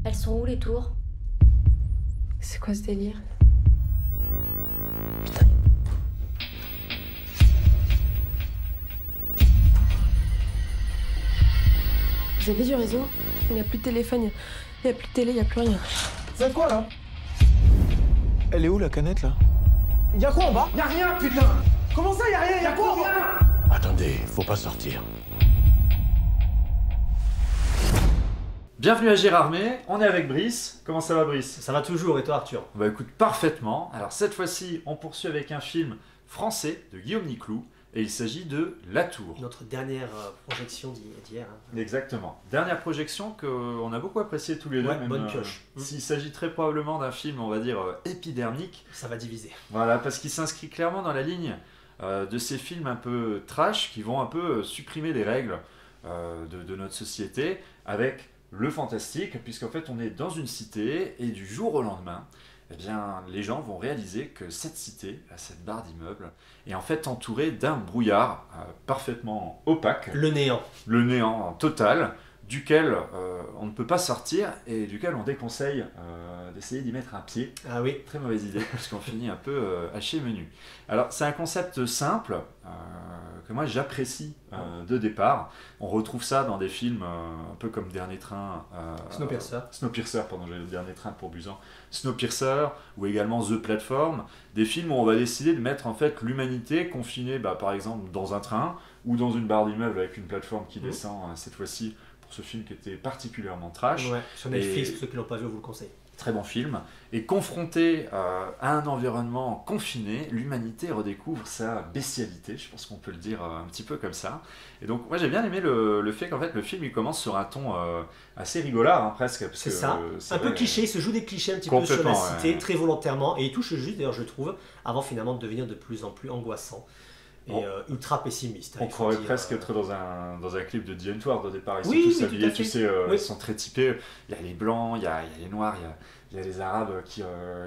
Elles sont où les tours? C'est quoi ce délire? Putain. Vous avez du réseau? Il n'y a plus de téléphone, il n'y a plus de télé, il n'y a plus rien. C'est quoi là? Elle est où la canette là? Y'a quoi en bas? Y'a rien, putain! Comment ça, y'a rien? Y'a quoi en bas? Attendez, faut pas sortir. Bienvenue à Gérardmer, on est avec Brice. Comment ça va Brice? Ça va toujours, et toi Arthur? Bah écoute, parfaitement. Alors cette fois-ci, on poursuit avec un film français de Guillaume Niclou, et il s'agit de La Tour. Notre dernière projection d'hier. Hein. Exactement. Dernière projection qu'on a beaucoup appréciée tous les deux. Ouais, même, bonne pioche. S'il s'agit très probablement d'un film, on va dire, épidermique. Ça va diviser. Voilà, parce qu'il s'inscrit clairement dans la ligne de ces films un peu trash qui vont un peu supprimer les règles de notre société avec le fantastique, puisqu'en fait on est dans une cité et du jour au lendemain, eh bien, les gens vont réaliser que cette cité, cette barre d'immeubles, est en fait entourée d'un brouillard parfaitement opaque. Le néant. Le néant total, duquel on ne peut pas sortir et duquel on déconseille d'essayer d'y mettre un pied. Ah oui. Très mauvaise idée, puisqu'on finit un peu haché menu. Alors, c'est un concept simple que moi j'apprécie de départ. On retrouve ça dans des films un peu comme Dernier Train. Snowpiercer, pardon, j'avais le Dernier Train pour Busan. Snowpiercer, ou également The Platform. Des films où on va décider de mettre en fait l'humanité confinée, par exemple, dans un train ou dans une barre d'immeuble avec une plateforme qui descend, cette fois-ci, pour ce film qui était particulièrement trash. Ouais, sur Netflix, pour ceux qui l'ont pas vu, on vous le conseille. Très bon film. Et confronté à un environnement confiné, l'humanité redécouvre sa bestialité, je pense qu'on peut le dire un petit peu comme ça. Et donc moi j'ai bien aimé le fait qu'en fait le film il commence sur un ton assez rigolard, hein, presque. C'est ça, un peu cliché, il se joue des clichés un petit peu sur la cité, très volontairement, et il touche juste d'ailleurs je trouve, avant finalement de devenir de plus en plus angoissant. Et ultra pessimiste. On croirait presque être dans un clip de The Antwoord au départ. Ils oui, sont tous habillés, tu sais, oui. Ils sont très typés. Il y a les blancs, il y a les noirs, il y a les arabes qui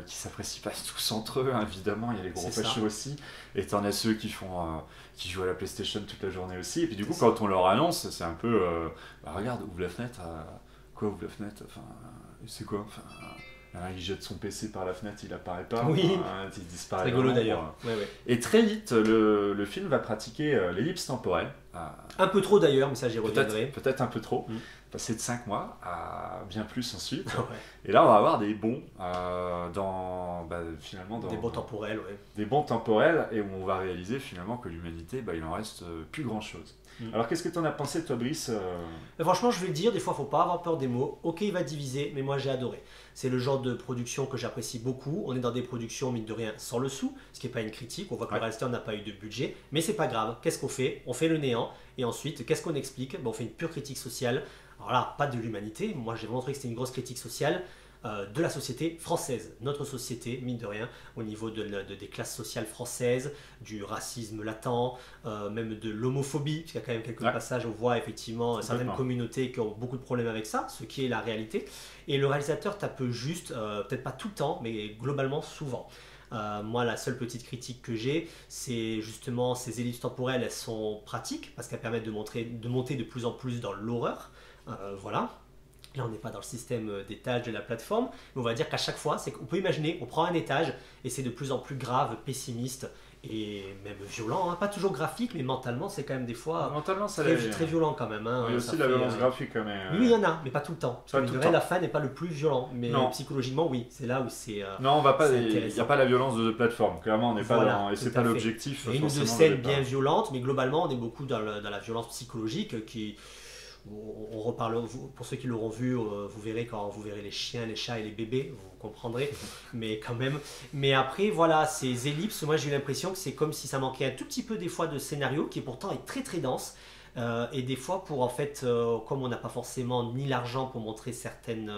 s'apprécient pas tous entre eux, hein, évidemment. Il y a les gros fachos aussi. Et t'en as ceux qui jouent à la PlayStation toute la journée aussi. Et puis du coup, quand on leur annonce, c'est un peu regarde, ouvre la fenêtre. Quoi, ouvre la fenêtre? Enfin, c'est quoi? Enfin, il jette son PC par la fenêtre, il apparaît pas, oui. Il disparaît. C'est rigolo d'ailleurs. Ouais. Et très vite, le film va pratiquer l'ellipse temporelle. Un peu trop d'ailleurs, mais ça j'y reviendrai. Peut-être un peu trop. Passer de 5 mois à bien plus ensuite. Ouais. Et là, on va avoir des bons finalement des bons temporels, ouais. Des bons temporels, et où on va réaliser finalement que l'humanité, il en reste plus grand-chose. Alors, qu'est-ce que tu en as pensé, toi, Brice? Franchement, je vais le dire, des fois, faut pas avoir peur des mots. Ok, il va diviser, mais moi, j'ai adoré. C'est le genre de production que j'apprécie beaucoup. On est dans des productions, mine de rien, sans le sou, ce qui n'est pas une critique. On voit que le réalisateur n'a pas eu de budget, mais c'est pas grave. Qu'est-ce qu'on fait? On fait le néant, et ensuite, qu'est-ce qu'on explique? On fait une pure critique sociale. Alors là, pas de l'humanité. Moi, j'ai montré que c'était une grosse critique sociale. De la société française, notre société, mine de rien, au niveau des classes sociales françaises, du racisme latent, même de l'homophobie, parce qu'il y a quand même quelques passages où on voit effectivement certaines communautés qui ont beaucoup de problèmes avec ça, ce qui est la réalité. Et le réalisateur tape juste, peut-être pas tout le temps, mais globalement souvent. Moi, la seule petite critique que j'ai, c'est justement ces ellipses temporelles, elles sont pratiques, parce qu'elles permettent de monter de plus en plus dans l'horreur. Voilà. Là, on n'est pas dans le système d'étage de la plateforme, mais on va dire qu'à chaque fois, c'est qu'on peut imaginer, on prend un étage et c'est de plus en plus grave, pessimiste et même violent. Hein. Pas toujours graphique, mais mentalement, c'est quand même des fois très violent quand même. Hein. Il y a aussi la violence graphique quand même. Oui, il y en a, mais pas tout le temps. Parce que la fin n'est pas le plus violent, mais psychologiquement, oui, c'est là où c'est. Non, on va pas. Il n'y a pas la violence de plateforme. Clairement, on n'est pas dans. Et c'est pas l'objectif. Il y a une ou deux scènes bien violentes, mais globalement, on est beaucoup dans la violence psychologique qui. On reparle, pour ceux qui l'auront vu, vous verrez quand vous verrez les chiens, les chats et les bébés, vous comprendrez, mais quand même. Mais après, voilà, ces ellipses, moi j'ai eu l'impression que c'est comme si ça manquait un tout petit peu des fois de scénario, qui pourtant est très très dense, et des fois pour en fait, comme on n'a pas forcément ni l'argent pour montrer certaines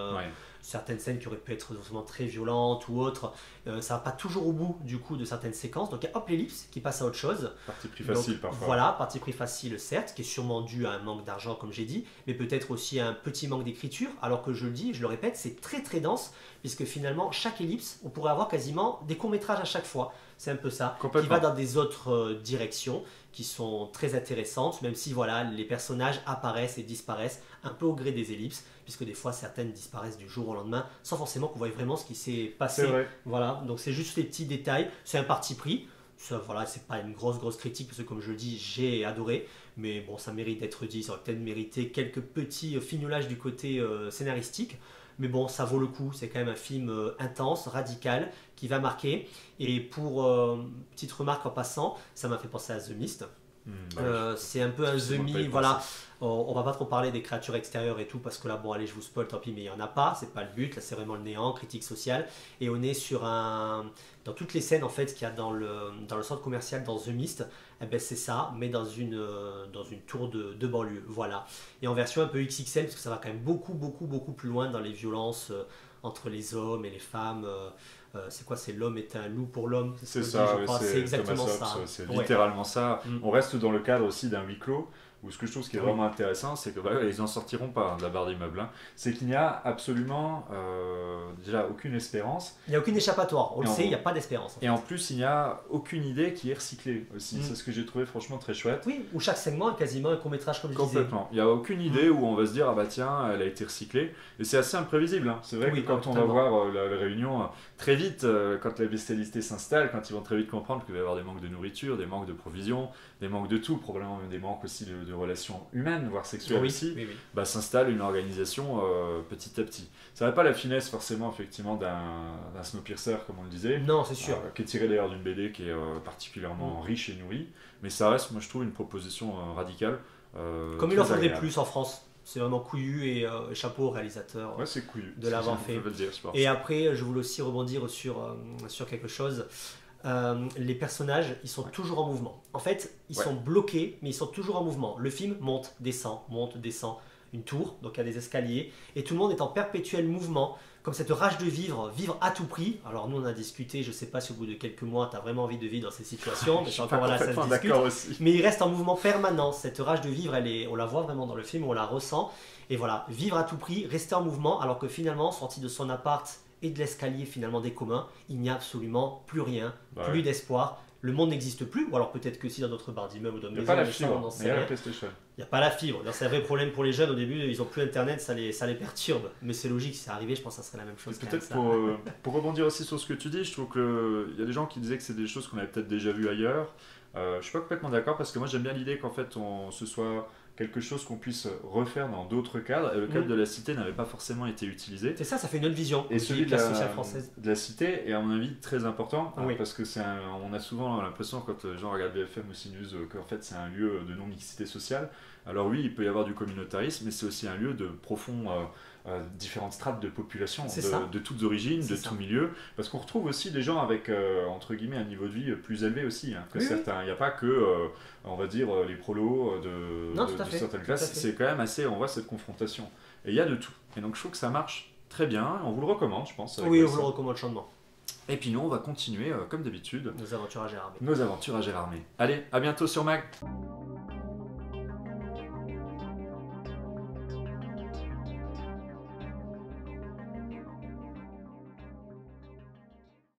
scènes qui auraient pu être vraiment très violentes ou autres, ça va pas toujours au bout du coup de certaines séquences, donc il y a hop l'ellipse qui passe à autre chose. Parti pris facile parfois. Voilà, parti pris facile certes, qui est sûrement dû à un manque d'argent comme j'ai dit, mais peut-être aussi à un petit manque d'écriture, alors que je le dis, je le répète, c'est très très dense, puisque finalement chaque ellipse, on pourrait avoir quasiment des courts-métrages à chaque fois. c'est un peu ça, qui Complètement. va dans des autres directions qui sont très intéressantes, même si voilà, les personnages apparaissent et disparaissent un peu au gré des ellipses, puisque des fois certaines disparaissent du jour au lendemain sans forcément qu'on voie vraiment ce qui s'est passé. C'est vrai. Voilà, donc c'est juste des petits détails, c'est un parti pris. Ça, voilà, c'est pas une grosse critique parce que comme je le dis, j'ai adoré, mais bon, ça mérite d'être dit, ça aurait peut-être mérité quelques petits fignolages du côté scénaristique, mais bon, ça vaut le coup, c'est quand même un film intense, radical, qui va marquer. Et pour petite remarque en passant, ça m'a fait penser à The Mist. C'est un peu un The Mist, voilà. On va pas trop parler des créatures extérieures et tout parce que là, bon, allez, je vous spoil, tant pis, mais il y en a pas, c'est pas le but. Là, c'est vraiment le néant, critique sociale, et on est sur dans toutes les scènes en fait qu'il y a dans le centre commercial dans The Mist, eh ben, c'est ça, mais dans une tour de banlieue, voilà. Et en version un peu XXL parce que ça va quand même beaucoup plus loin dans les violences entre les hommes et les femmes. C'est quoi, c'est l'homme est un loup pour l'homme, C'est ça, c'est exactement Thomas ça. Hobbes, c'est littéralement ça. On reste dans le cadre aussi d'un huis clos. Ou ce que je trouve qui est vraiment intéressant, c'est que ils n'en sortiront pas de la barre d'immeuble. C'est qu'il n'y a absolument déjà aucune espérance. Il n'y a aucune échappatoire, on le sait, il n'y a pas d'espérance. Et en plus, il n'y a aucune idée qui est recyclée aussi. C'est ce que j'ai trouvé franchement très chouette. Oui, où chaque segment est quasiment un court-métrage comme je disais. Complètement. Il n'y a aucune idée où on va se dire, ah bah tiens, elle a été recyclée. Et c'est assez imprévisible. C'est vrai que quand on va voir la réunion, très vite, quand la bestialité s'installe, quand ils vont très vite comprendre qu'il va y avoir des manques de nourriture, des manques de provisions, des manques de tout, probablement même des manques aussi de relations humaines, voire sexuelles aussi, bah, s'installe une organisation petit à petit. Ça n'a pas la finesse forcément effectivement d'un Snowpiercer comme on le disait, non, c'est sûr, qui est tiré d'ailleurs d'une BD qui est particulièrement riche et nourrie, mais ça reste, moi je trouve, une proposition radicale. Comme il en faudrait plus en France. C'est vraiment couillu et chapeau au réalisateur de l'avoir fait. Et après, je voulais aussi rebondir sur quelque chose. Les personnages, ils sont toujours en mouvement. En fait, ils sont bloqués, mais ils sont toujours en mouvement. Le film monte, descend, une tour, donc il y a des escaliers, et tout le monde est en perpétuel mouvement, comme cette rage de vivre à tout prix. Alors nous, on a discuté, je sais pas si au bout de quelques mois, tu as vraiment envie de vivre dans ces situations, mais encore là, ça se discute. Aussi. Mais il reste en mouvement permanent. Cette rage de vivre, on la voit vraiment dans le film, on la ressent. Et voilà, vivre à tout prix, rester en mouvement, alors que finalement, sorti de son appart et de l'escalier finalement des communs, il n'y a absolument plus rien, plus d'espoir. Le monde n'existe plus, ou alors peut-être que si dans d'autres barres d'immeubles ou dans des maisons, il n'y a pas la PlayStation. Il n'y a pas la fibre. C'est un vrai problème pour les jeunes. Au début, ils n'ont plus Internet, ça les perturbe. Mais c'est logique, si c'est arrivé, je pense que ça serait la même chose. Peut-être pour rebondir aussi sur ce que tu dis, je trouve qu'il y a des gens qui disaient que c'est des choses qu'on avait peut-être déjà vues ailleurs. Je ne suis pas complètement d'accord parce que moi j'aime bien l'idée qu'en fait ce soit quelque chose qu'on puisse refaire dans d'autres cadres. Et le cadre de la cité n'avait pas forcément été utilisé. C'est ça, ça fait une autre vision. Et celui de la cité est à mon avis très important parce que on a souvent l'impression quand les gens regardent BFM ou CNews qu'en fait c'est un lieu de non-mixité sociale. Alors oui, il peut y avoir du communautarisme, mais c'est aussi un lieu de profond différentes strates de population, de toutes origines, de tout milieu, parce qu'on retrouve aussi des gens avec, entre guillemets, un niveau de vie plus élevé aussi, que certains. Il n'y a pas que, on va dire, les prolos de certaines classes, c'est quand même assez, on voit cette confrontation. Et il y a de tout. Et donc je trouve que ça marche très bien, on vous le recommande, je pense. Oui, on vous le recommande chaudement. Et puis nous, on va continuer, comme d'habitude, nos aventures à Gérardmer. Allez, à bientôt sur Mag.